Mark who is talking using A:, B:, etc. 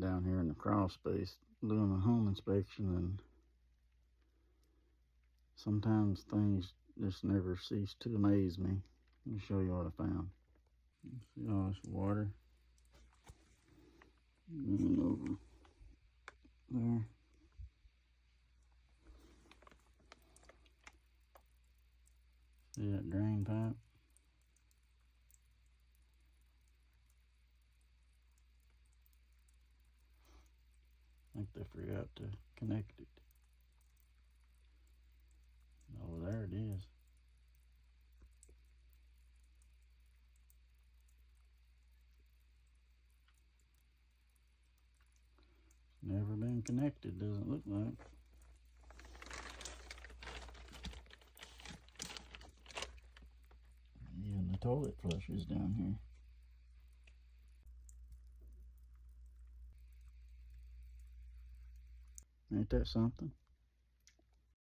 A: down here in the crawl space doing a home inspection, and sometimes things just never cease to amaze me. Let me show you what I found. See all this water going over there. See that drain pipe? I think they forgot to connect it. Oh, there it is. Never been connected, doesn't look like. Even the toilet flushes down here. Ain't that something?